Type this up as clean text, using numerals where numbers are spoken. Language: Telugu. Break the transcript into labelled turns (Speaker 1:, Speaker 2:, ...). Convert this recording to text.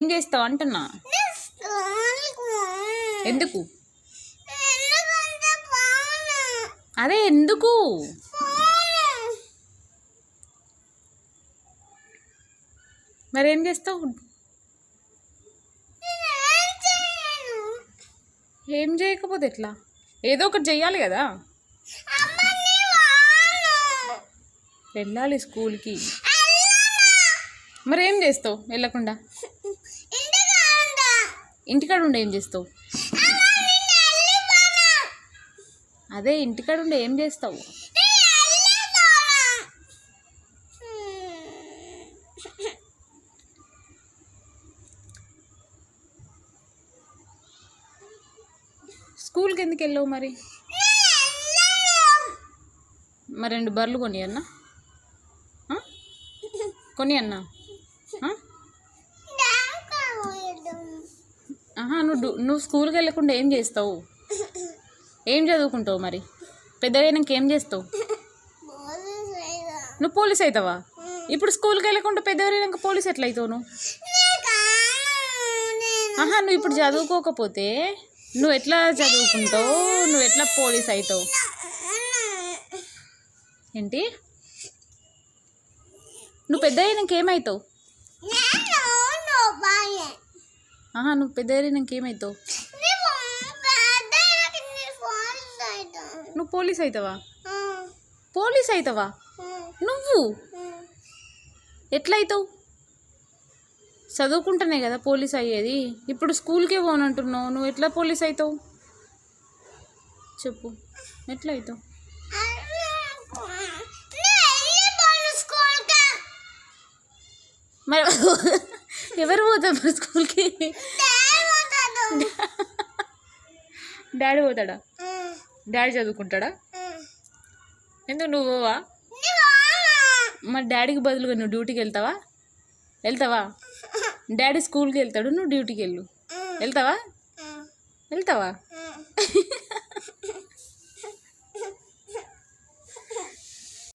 Speaker 1: ఏం చేస్తావు అంటున్నా. ఎందుకు అదే ఎందుకు మరేం చేస్తావు? ఏం చేయకపోతే ఎట్లా? ఏదో ఒకటి చెయ్యాలి కదా. వెళ్ళాలి స్కూల్కి. మరేం చేస్తావు వెళ్ళకుండా? ఇంటికాడ ఉండే ఏం చేస్తావు? అదే ఇంటికాడ ఉండే ఏం చేస్తావు? స్కూల్కి ఎందుకు వెళ్ళావు మరి? మరి 2 బర్రెలు కొని అన్నా, కొని అన్నా. నువ్వు స్కూల్కి వెళ్ళకుండా ఏం చేస్తావు? ఏం చదువుకుంటావు మరి? పెద్దగైనాక ఏం చేస్తావు? నువ్వు పోలీస్ అవుతావా? ఇప్పుడు స్కూల్కి వెళ్ళకుండా పెద్దగైనాక పోలీస్ ఎట్లా అవుతావు నువ్వు? నువ్వు ఇప్పుడు చదువుకోకపోతే నువ్వు ఎట్లా చదువుకుంటావు? నువ్వు ఎట్లా పోలీస్ అవుతావు? ఏంటి? నువ్వు పెద్ద అయినాక ఏమవుతావు? నువ్వు పెద్ద అయినాక ఏమవుతావు? నువ్వు పోలీస్ అవుతావా? పోలీస్ అవుతావా నువ్వు? ఎట్లా అవుతావు? చదువుకుంటానే కదా పోలీస్ అయ్యేది. ఇప్పుడు స్కూల్కే పోనంటున్నావు, నువ్వు ఎట్లా పోలీస్ అవుతావు? చెప్పు, ఎట్లా అవుతావు? మరి ఎవరు పోతారు స్కూల్కి? డాడీ పోతాడా? డాడీ చదువుకుంటాడా? ఎందుకు నువ్వు పోవా? మరి డాడీకి బదులుగా నువ్వు డ్యూటీకి వెళ్తావా? డాడీ స్కూల్కి వెళ్తాడు, నువ్వు డ్యూటీకి వెళ్తావా?